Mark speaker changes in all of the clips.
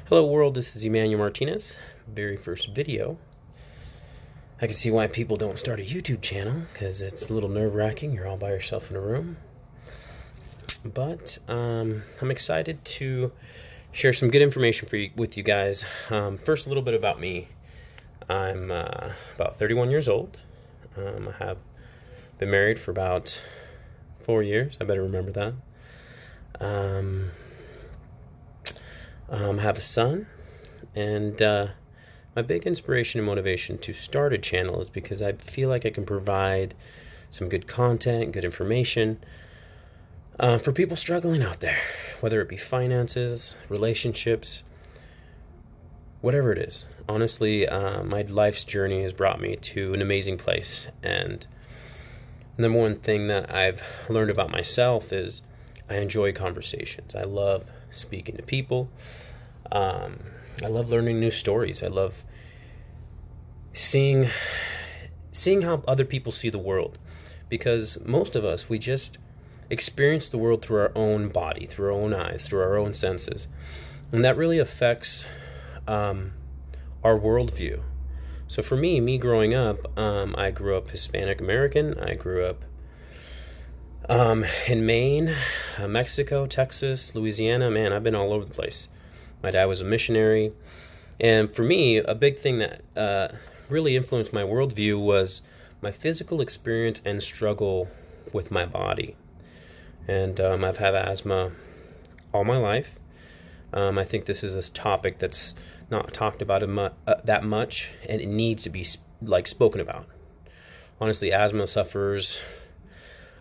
Speaker 1: Hello world, this is Emmanuel Martinez. Very first video. I can see why people don't start a YouTube channel, because it's a little nerve-wracking. You're all by yourself in a room. But I'm excited to share some good information with you guys. First, a little bit about me. I'm about 31 years old. I have been married for about 4 years. I better remember that. I have a son, and my big inspiration and motivation to start a channel is because I feel like I can provide some good content, good information for people struggling out there, whether it be finances, relationships, whatever it is. Honestly, my life's journey has brought me to an amazing place, and the number one thing that I've learned about myself is I enjoy conversations. I love speaking to people. I love learning new stories. I love seeing how other people see the world, because most of us, we just experience the world through our own body, through our own eyes, through our own senses, and that really affects our worldview. So for me growing up, I grew up Hispanic American. I grew up in Maine, Mexico, Texas, Louisiana. Man, I've been all over the place. My dad was a missionary. And for me, a big thing that really influenced my worldview was my physical experience and struggle with my body. And I've had asthma all my life. I think this is a topic that's not talked about that much, and it needs to be spoken about. Honestly, asthma sufferers,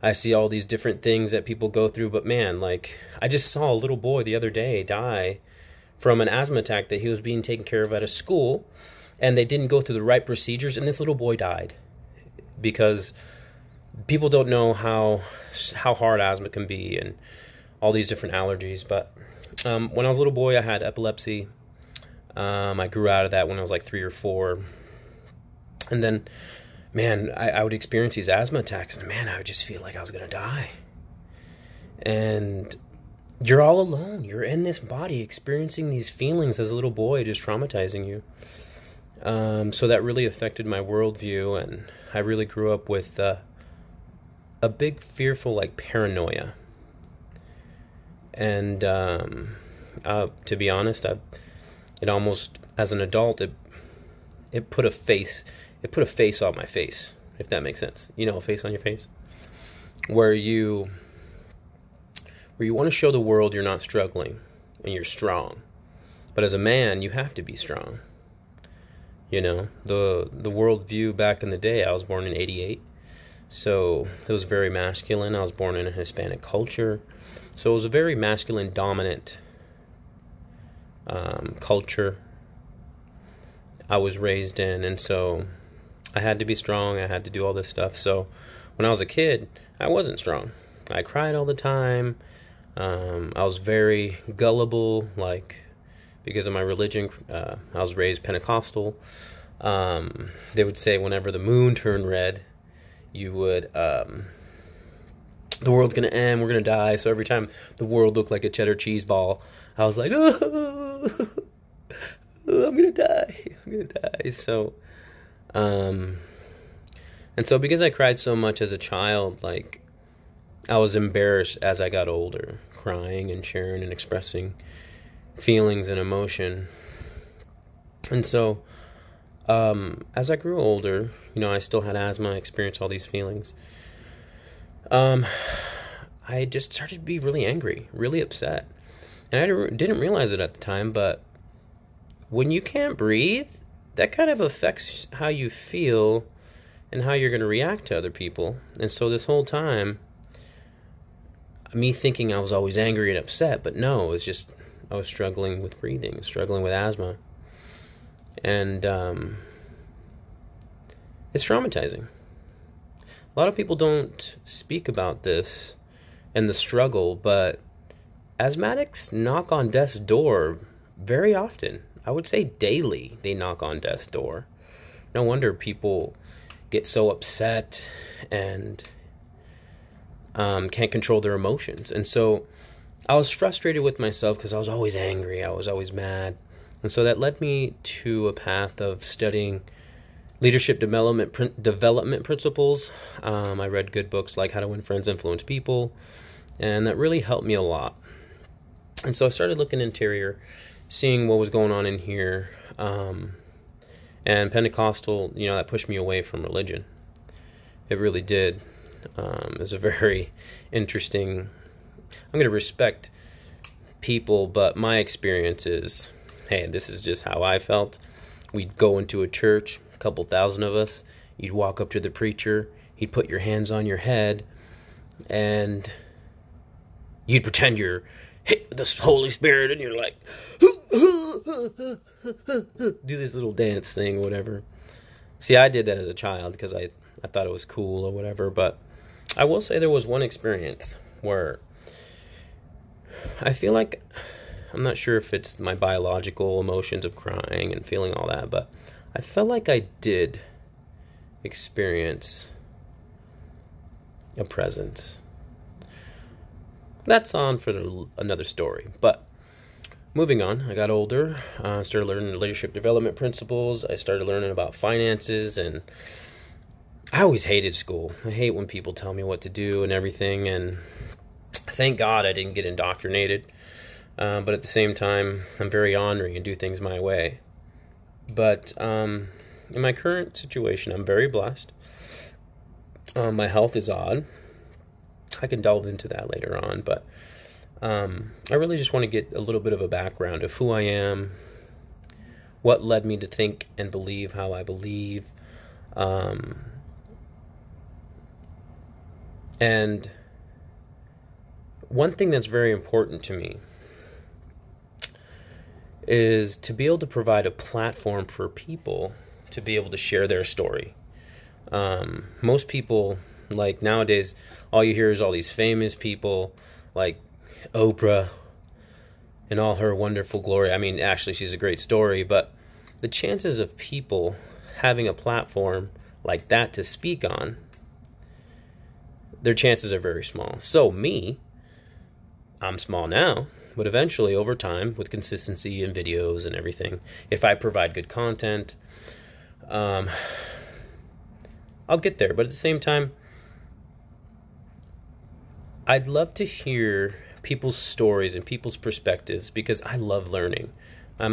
Speaker 1: I see all these different things that people go through, but man, I just saw a little boy the other day die from an asthma attack that he was being taken care of at a school, and they didn't go through the right procedures, and this little boy died because people don't know how hard asthma can be and all these different allergies. But when I was a little boy, I had epilepsy. I grew out of that when I was like 3 or 4, and then man, I would experience these asthma attacks, and man, I would just feel like I was going to die. And you're all alone. You're in this body experiencing these feelings as a little boy, just traumatizing you. So that really affected my worldview, and I really grew up with a big fearful, paranoia. And to be honest, it almost, as an adult, it put a face on my face, if that makes sense. You know, a face on your face, where you want to show the world you're not struggling and you're strong. But as a man, you have to be strong. You know, the worldview back in the day, I was born in 88, so it was very masculine. I was born in a Hispanic culture, so it was a very masculine dominant culture I was raised in, and so I had to be strong. I had to do all this stuff. So when I was a kid, I wasn't strong. I cried all the time. I was very gullible, because of my religion. I was raised Pentecostal. They would say whenever the moon turned red, the world's going to end, we're going to die. So every time the world looked like a cheddar cheese ball, I was like, oh, I'm going to die. I'm going to die. So, and so because I cried so much as a child, I was embarrassed as I got older, crying and sharing and expressing feelings and emotion. And so, as I grew older, I still had asthma, I experienced all these feelings. I just started to be really angry, really upset. And I didn't realize it at the time, but when you can't breathe, that kind of affects how you feel and how you're going to react to other people. And so this whole time, me thinking I was always angry and upset, but no, it's just I was struggling with breathing, struggling with asthma. And it's traumatizing. A lot of people don't speak about this and the struggle, but asthmatics knock on death's door very often. I would say daily they knock on death's door. No wonder people get so upset and can't control their emotions. And so I was frustrated with myself because I was always angry. I was always mad. And so that led me to a path of studying leadership development principles. I read good books like How to Win Friends, Influence People, and that really helped me a lot. And so I started looking interior, seeing what was going on in here. And Pentecostal, that pushed me away from religion. It really did. It was a very interesting... I'm going to respect people, but my experience is, hey, this is just how I felt. We'd go into a church, a couple thousand of us. You'd walk up to the preacher. He'd put your hands on your head, and you'd pretend you're hit with the Holy Spirit, and you're like, do this little dance thing, whatever. See, I did that as a child because I thought it was cool or whatever, but I will say there was one experience where I feel like, I'm not sure if it's my biological emotions of crying and feeling all that, but I felt like I did experience a presence. That's on for another story, but moving on, I got older, started learning leadership development principles. I started learning about finances, and I always hated school. I hate when people tell me what to do and everything, and thank God I didn't get indoctrinated. But at the same time, I'm very honoring and do things my way. But in my current situation, I'm very blessed. My health is odd. I can delve into that later on, but I really just want to get a little bit of a background of who I am, what led me to think and believe how I believe, and one thing that's very important to me is to be able to provide a platform for people to be able to share their story. Most people, like nowadays, all you hear is all these famous people like Oprah in all her wonderful glory. I mean, actually, she's a great story, but the chances of people having a platform like that to speak on, their chances are very small. So me, I'm small now, but eventually over time, with consistency in videos and everything, if I provide good content, I'll get there. But at the same time, I'd love to hear people's stories and people's perspectives because I love learning. I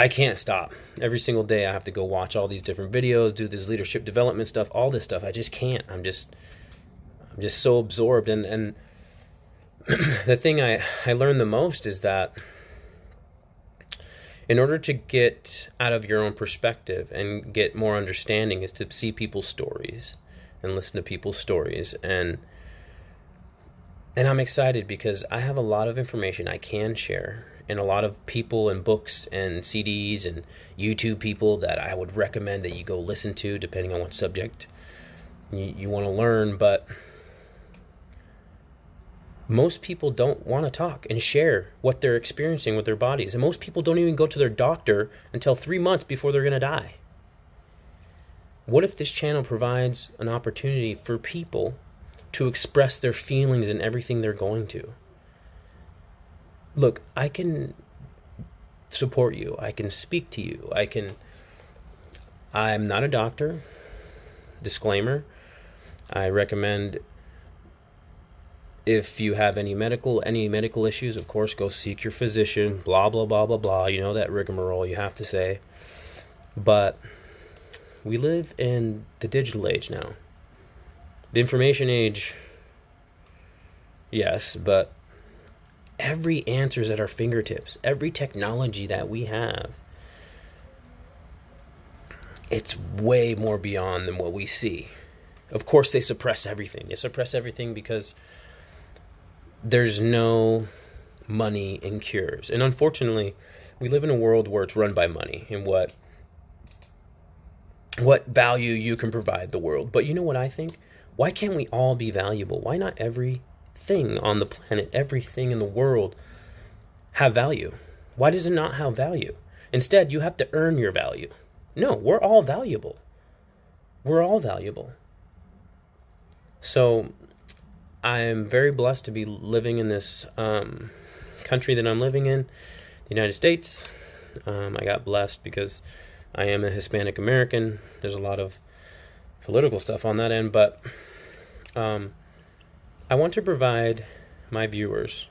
Speaker 1: can't stop. Every single day I have to go watch all these different videos, do this leadership development stuff, all this stuff. I just can't. I'm just so absorbed. And the thing I learned the most is that in order to get out of your own perspective and get more understanding is to see people's stories and listen to people's stories. And I'm excited because I have a lot of information I can share, and a lot of people and books and CDs and YouTube people that I would recommend that you go listen to depending on what subject you want to learn. But most people don't want to talk and share what they're experiencing with their bodies. And most people don't even go to their doctor until 3 months before they're going to die. What if this channel provides an opportunity for people to express their feelings and everything they're going to? Look, I can support you. I can speak to you. I'm not a doctor. Disclaimer. I recommend if you have any medical issues, of course, go seek your physician, blah, blah, blah, blah, blah. You know that rigmarole you have to say. But we live in the digital age now. The information age, yes, but every answer is at our fingertips. Every technology that we have, it's way more beyond than what we see. Of course, they suppress everything. They suppress everything because there's no money in cures. And unfortunately, we live in a world where it's run by money and what value you can provide the world. But you know what I think? Why can't we all be valuable? Why not everything on the planet, everything in the world have value? Why does it not have value? Instead, you have to earn your value. No, we're all valuable. We're all valuable. So I'm very blessed to be living in this country that I'm living in, the United States. I got blessed because I am a Hispanic American. There's a lot of political stuff on that end, but I want to provide my viewers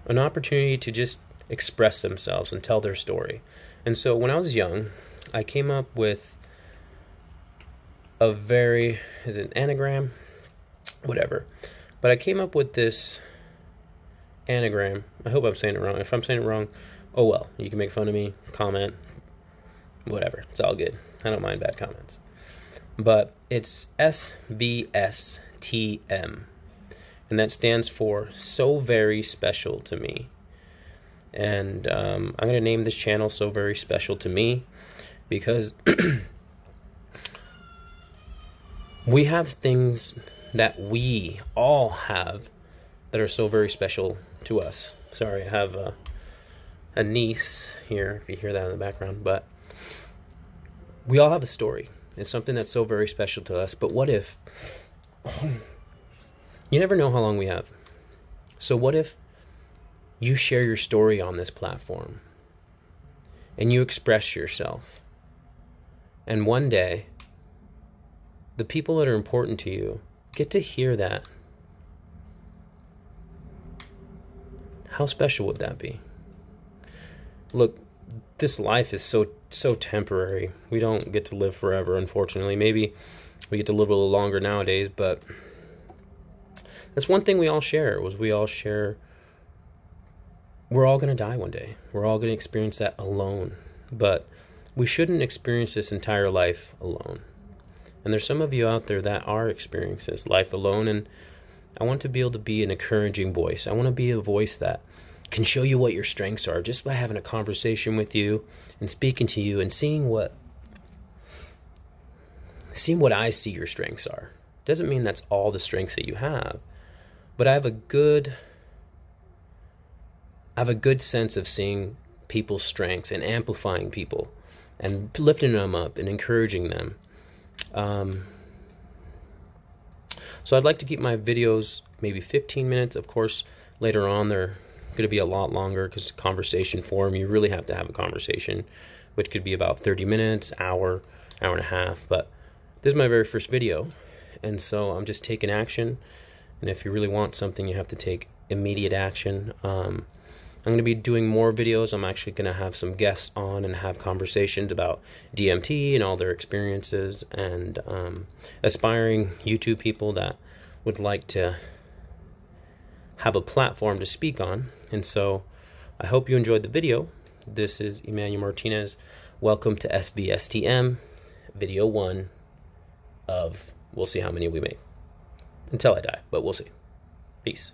Speaker 1: an opportunity to just express themselves and tell their story. And so when I was young, I came up with a is it an anagram? Whatever. But I came up with this anagram. I hope I'm saying it wrong. If I'm saying it wrong, oh well. You can make fun of me, comment, whatever. It's all good. I don't mind bad comments. But it's SVSTM. And that stands for So Very Special to Me. And I'm going to name this channel So Very Special to Me because we have things that we all have that are so very special to us. Sorry, I have a niece here, if you hear that in the background, but we all have a story. It's something that's so very special to us. But what if, you never know how long we have. So what if you share your story on this platform and you express yourself, and one day the people that are important to you get to hear that? How special would that be? Look, this life is so temporary. We don't get to live forever, unfortunately. Maybe we get to live a little longer nowadays, but that's one thing we all share, we're all going to die one day. We're all going to experience that alone. But we shouldn't experience this entire life alone. And there's some of you out there that are experiencing this life alone, and I want to be able to be an encouraging voice. I want to be a voice that can show you what your strengths are just by having a conversation with you and speaking to you and seeing what I see your strengths are. Doesn't mean that's all the strengths that you have, but I have a good sense of seeing people's strengths and amplifying people and lifting them up and encouraging them. So I'd like to keep my videos maybe 15 minutes. Of course, later on they're going to be a lot longer because conversation form, you really have to have a conversation, which could be about 30 minutes, hour and a half. But this is my very first video, and so I'm just taking action. And if you really want something, you have to take immediate action. I'm going to be doing more videos. I'm actually going to have some guests on and have conversations about DMT and all their experiences, and aspiring YouTube people that would like to have a platform to speak on. And so I hope you enjoyed the video. This is Emmanuel Martinez. Welcome to SVSTM, video 1 of, we'll see how many we make until I die, but we'll see. Peace.